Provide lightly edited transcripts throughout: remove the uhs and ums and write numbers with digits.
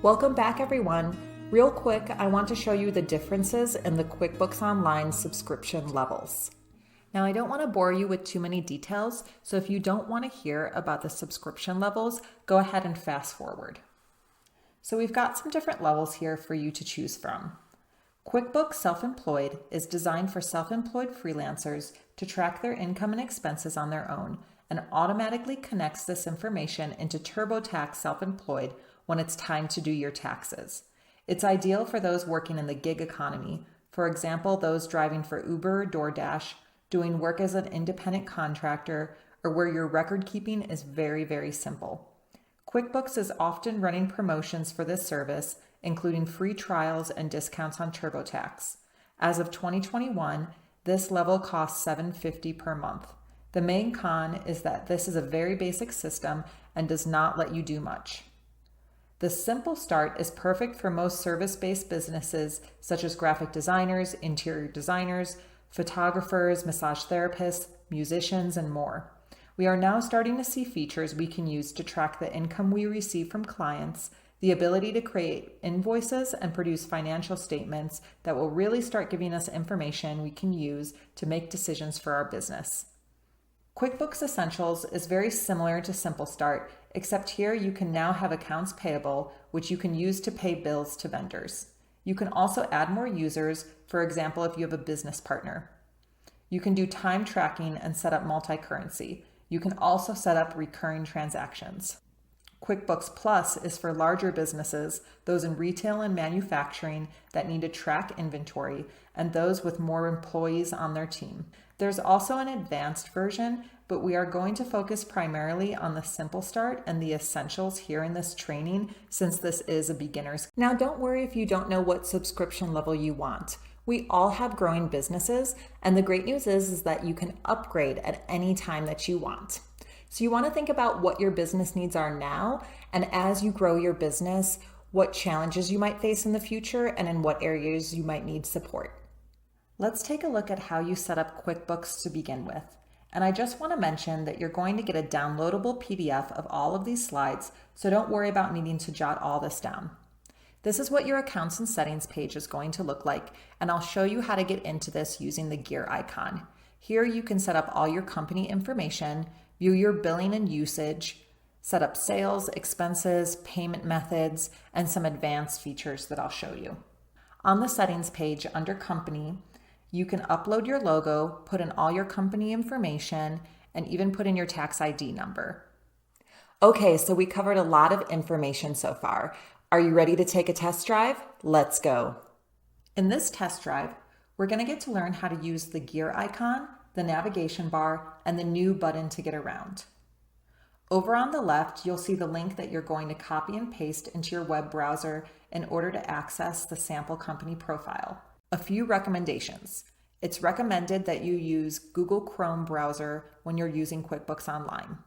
Welcome back, everyone. Real quick, I want to show you the differences in the QuickBooks Online subscription levels. Now, I don't want to bore you with too many details, so if you don't want to hear about the subscription levels, go ahead and fast forward. So we've got some different levels here for you to choose from. QuickBooks Self-Employed is designed for self-employed freelancers to track their income and expenses on their own and automatically connects this information into TurboTax Self-Employed when it's time to do your taxes. It's ideal for those working in the gig economy, for example, those driving for Uber or DoorDash, doing work as an independent contractor, or where your record keeping is very, very simple. QuickBooks is often running promotions for this service, including free trials and discounts on TurboTax. As of 2021, this level costs $750 per month. The main con is that this is a very basic system and does not let you do much. The Simple Start is perfect for most service-based businesses such as graphic designers, interior designers, photographers, massage therapists, musicians, and more. We are now starting to see features we can use to track the income we receive from clients, the ability to create invoices and produce financial statements that will really start giving us information we can use to make decisions for our business. QuickBooks Essentials is very similar to Simple Start, except here you can now have accounts payable, which you can use to pay bills to vendors. You can also add more users, for example, if you have a business partner. You can do time tracking and set up multi-currency. You can also set up recurring transactions. QuickBooks Plus is for larger businesses, those in retail and manufacturing that need to track inventory, and those with more employees on their team. There's also an advanced version, but we are going to focus primarily on the Simple Start and the Essentials here in this training, since this is a beginner's. Now, don't worry if you don't know what subscription level you want. We all have growing businesses, and the great news is that you can upgrade at any time that you want. So you want to think about what your business needs are now, and as you grow your business, what challenges you might face in the future and in what areas you might need support. Let's take a look at how you set up QuickBooks to begin with. And I just want to mention that you're going to get a downloadable PDF of all of these slides, so don't worry about needing to jot all this down. This is what your accounts and settings page is going to look like, and I'll show you how to get into this using the gear icon. Here you can set up all your company information, view your billing and usage, set up sales, expenses, payment methods, and some advanced features that I'll show you. On the settings page under company, you can upload your logo, put in all your company information, and even put in your tax ID number. Okay, so we covered a lot of information so far. Are you ready to take a test drive? Let's go. In this test drive, we're going to get to learn how to use the gear icon, the navigation bar, and the new button to get around. Over on the left, you'll see the link that you're going to copy and paste into your web browser in order to access the sample company profile. A few recommendations. It's recommended that you use Google Chrome browser when you're using QuickBooks Online.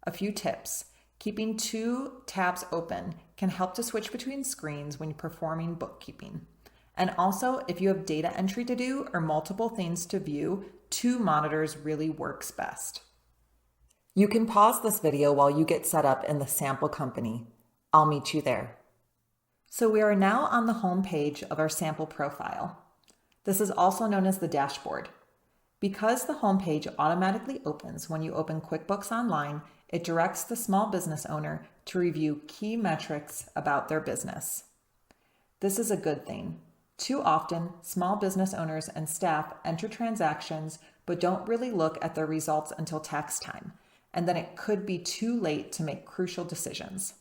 A few tips. Keeping 2 tabs open can help to switch between screens when you're performing bookkeeping. And also, if you have data entry to do or multiple things to view, 2 monitors really works best. You can pause this video while you get set up in the sample company. I'll meet you there. So we are now on the home page of our sample profile. This is also known as the dashboard. Because the home page automatically opens when you open QuickBooks Online, it directs the small business owner to review key metrics about their business. This is a good thing. Too often, small business owners and staff enter transactions but don't really look at their results until tax time, and then it could be too late to make crucial decisions.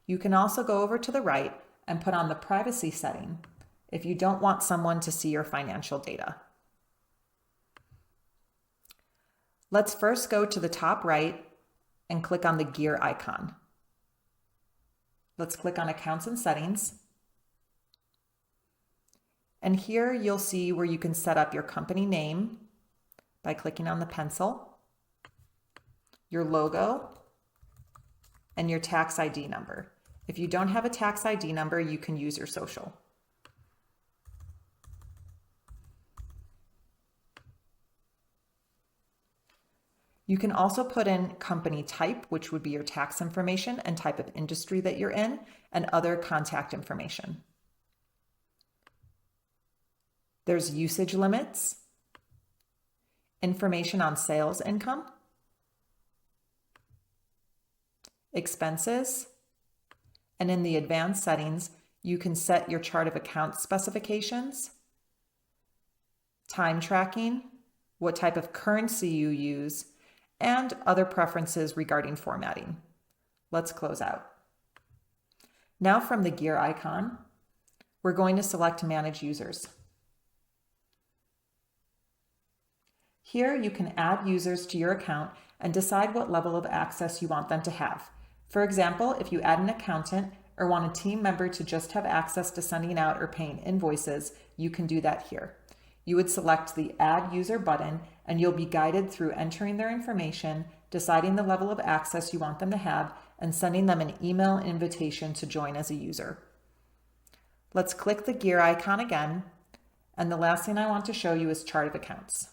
You can also go over to the right and put on the privacy setting if you don't want someone to see your financial data. Let's first go to the top right and click on the gear icon. Let's click on Accounts and Settings. And here you'll see where you can set up your company name by clicking on the pencil, your logo, and your tax ID number. If you don't have a tax ID number, you can use your social. You can also put in company type, which would be your tax information and type of industry that you're in, and other contact information. There's usage limits, information on sales income, expenses, and in the advanced settings, you can set your chart of accounts specifications, time tracking, what type of currency you use, and other preferences regarding formatting. Let's close out. Now from the gear icon, we're going to select Manage Users. Here you can add users to your account and decide what level of access you want them to have. For example, if you add an accountant or want a team member to just have access to sending out or paying invoices, you can do that here. You would select the Add User button and you'll be guided through entering their information, deciding the level of access you want them to have, and sending them an email invitation to join as a user. Let's click the gear icon again, and the last thing I want to show you is Chart of Accounts.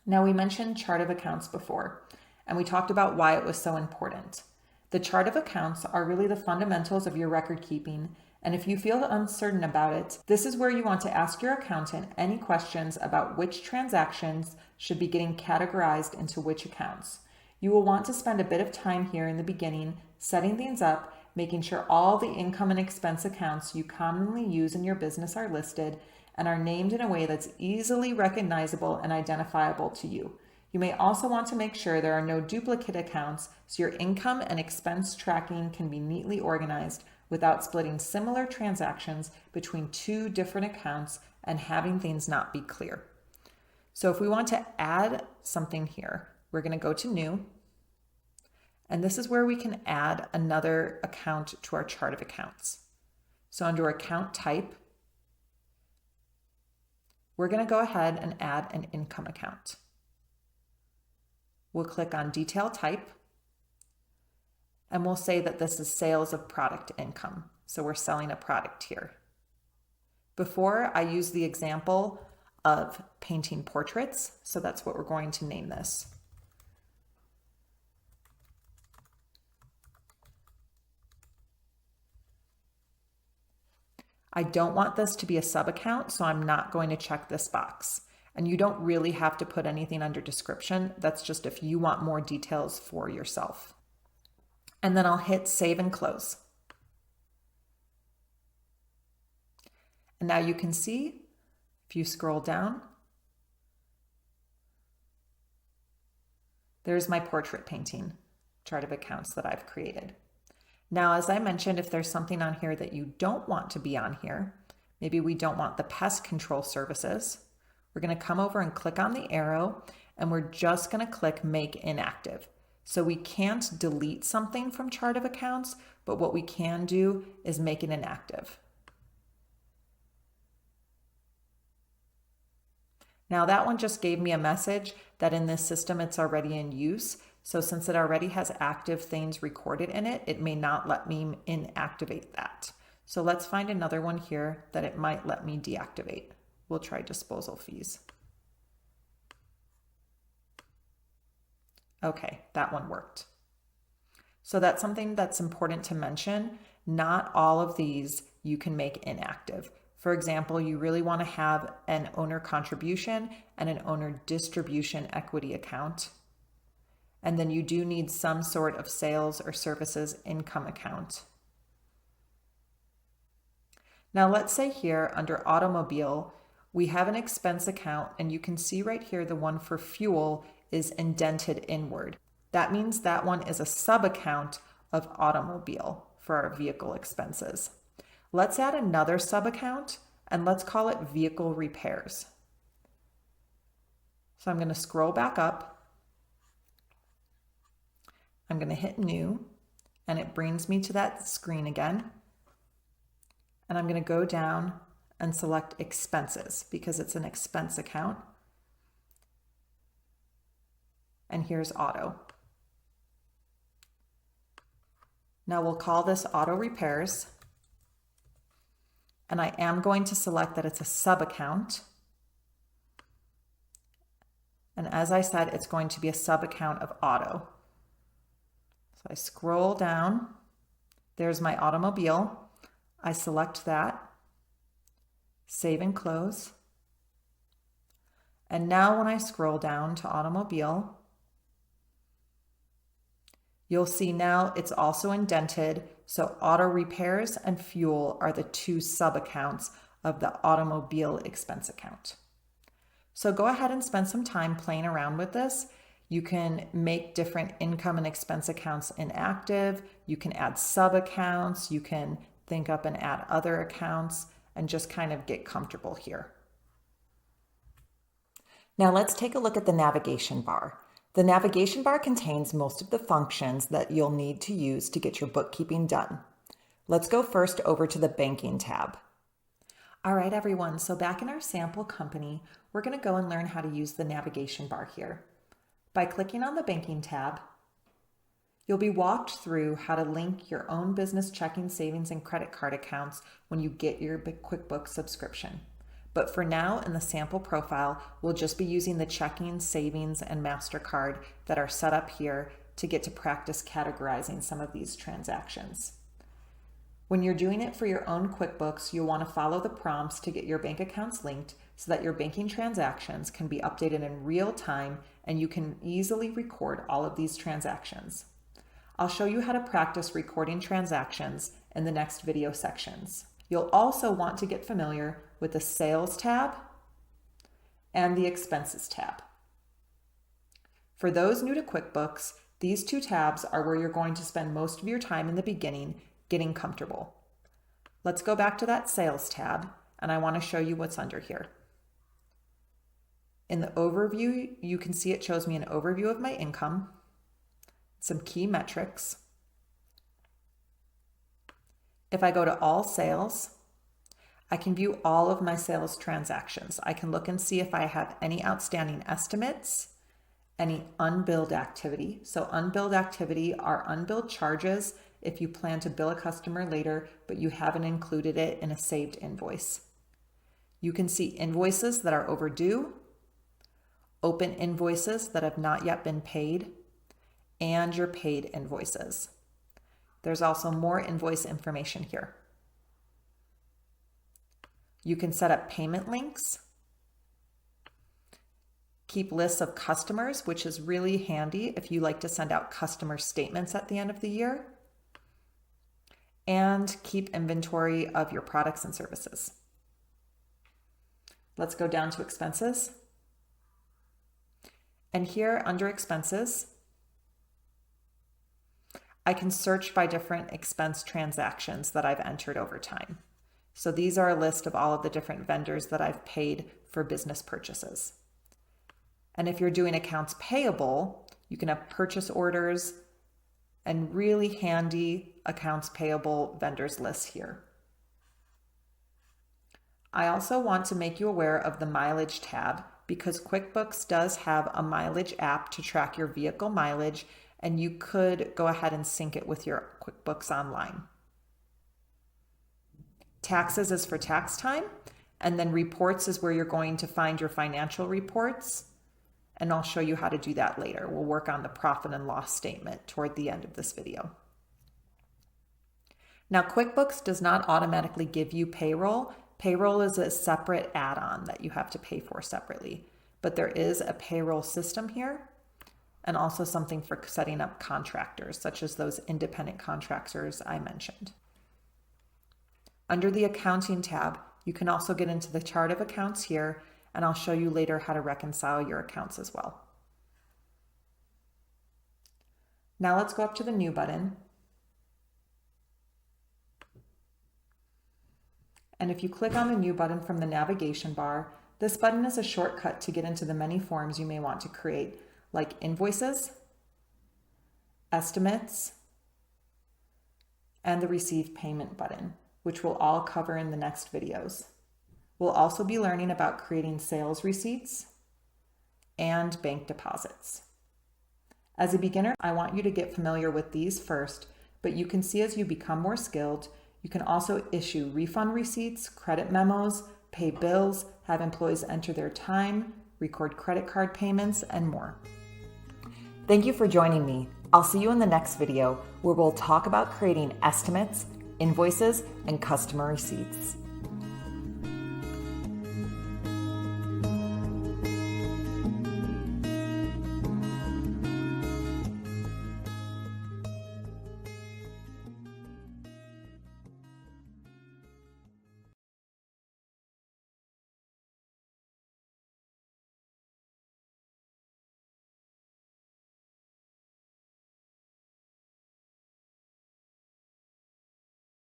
Now, we mentioned Chart of Accounts before, and we talked about why it was so important. The Chart of Accounts are really the fundamentals of your record keeping, and if you feel uncertain about it, this is where you want to ask your accountant any questions about which transactions should be getting categorized into which accounts. You will want to spend a bit of time here in the beginning, setting things up, making sure all the income and expense accounts you commonly use in your business are listed and are named in a way that's easily recognizable and identifiable to you. You may also want to make sure there are no duplicate accounts so your income and expense tracking can be neatly organized without splitting similar transactions between two different accounts and having things not be clear. So if we want to add something here, we're going to go to New, and this is where we can add another account to our chart of accounts. So under Account Type, we're going to go ahead and add an income account. We'll click on Detail Type, and we'll say that this is sales of product income. So we're selling a product here. Before, I used the example of painting portraits, so that's what we're going to name this. I don't want this to be a sub-account, so I'm not going to check this box. And you don't really have to put anything under description. That's just if you want more details for yourself. And then I'll hit Save and Close. And now you can see, if you scroll down, there's my portrait painting chart of accounts that I've created. Now, as I mentioned, if there's something on here that you don't want to be on here, maybe we don't want the pest control services, we're going to come over and click on the arrow, and we're just going to click Make Inactive. So we can't delete something from chart of accounts, but what we can do is make it inactive. Now that one just gave me a message that in this system it's already in use. So since it already has active things recorded in it, it may not let me inactivate that. So let's find another one here that it might let me deactivate. We'll try disposal fees. Okay, that one worked. So that's something that's important to mention. Not all of these you can make inactive. For example, you really want to have an owner contribution and an owner distribution equity account. And then you do need some sort of sales or services income account. Now let's say here under automobile, we have an expense account, and you can see right here the one for fuel is indented inward. That means that one is a sub-account of automobile for our vehicle expenses. Let's add another sub-account and let's call it vehicle repairs. So I'm going to scroll back up. I'm going to hit New, and it brings me to that screen again. And I'm going to go down and select expenses because it's an expense account. And here's auto. Now we'll call this auto repairs. And I am going to select that it's a sub account. And as I said, it's going to be a sub-account of auto. So I scroll down. There's my automobile. I select that, save and close. And now when I scroll down to automobile, you'll see now it's also indented. So auto repairs and fuel are the two sub-accounts of the automobile expense account. So go ahead and spend some time playing around with this. You can make different income and expense accounts inactive. You can add sub-accounts. You can think up and add other accounts and just kind of get comfortable here. Now let's take a look at the navigation bar. The navigation bar contains most of the functions that you'll need to use to get your bookkeeping done. Let's go first over to the banking tab. All right, everyone, so back in our sample company, we're going to go and learn how to use the navigation bar here. By clicking on the banking tab, you'll be walked through how to link your own business checking, savings, and credit card accounts when you get your QuickBooks subscription. But for now, in the sample profile, we'll just be using the checking, savings, and MasterCard that are set up here to get to practice categorizing some of these transactions. When you're doing it for your own QuickBooks, you'll want to follow the prompts to get your bank accounts linked so that your banking transactions can be updated in real time and you can easily record all of these transactions. I'll show you how to practice recording transactions in the next video sections. You'll also want to get familiar with the Sales tab and the Expenses tab. For those new to QuickBooks, these two tabs are where you're going to spend most of your time in the beginning getting comfortable. Let's go back to that Sales tab, and I want to show you what's under here. In the overview, you can see it shows me an overview of my income, some key metrics. If I go to all sales, I can view all of my sales transactions. I can look and see if I have any outstanding estimates, any unbilled activity. So unbilled activity are unbilled charges if you plan to bill a customer later, but you haven't included it in a saved invoice. You can see invoices that are overdue, open invoices that have not yet been paid, and your paid invoices. There's also more invoice information here. You can set up payment links, keep lists of customers, which is really handy if you like to send out customer statements at the end of the year, and keep inventory of your products and services. Let's go down to expenses. And here under expenses, I can search by different expense transactions that I've entered over time. So these are a list of all of the different vendors that I've paid for business purchases. And if you're doing accounts payable, you can have purchase orders and really handy accounts payable vendors lists here. I also want to make you aware of the mileage tab because QuickBooks does have a mileage app to track your vehicle mileage, and you could go ahead and sync it with your QuickBooks Online. Taxes is for tax time, and then reports is where you're going to find your financial reports, and I'll show you how to do that later. We'll work on the profit and loss statement toward the end of this video. Now, QuickBooks does not automatically give you payroll. Payroll is a separate add-on that you have to pay for separately, but there is a payroll system here and also something for setting up contractors, such as those independent contractors I mentioned. Under the Accounting tab, you can also get into the chart of accounts here, and I'll show you later how to reconcile your accounts as well. Now let's go up to the New button. And if you click on the New button from the navigation bar, this button is a shortcut to get into the many forms you may want to create, like invoices, estimates, and the Receive Payment button, which we'll all cover in the next videos. We'll also be learning about creating sales receipts and bank deposits. As a beginner, I want you to get familiar with these first, but you can see as you become more skilled, you can also issue refund receipts, credit memos, pay bills, have employees enter their time, record credit card payments, and more. Thank you for joining me. I'll see you in the next video where we'll talk about creating estimates, invoices, and customer receipts.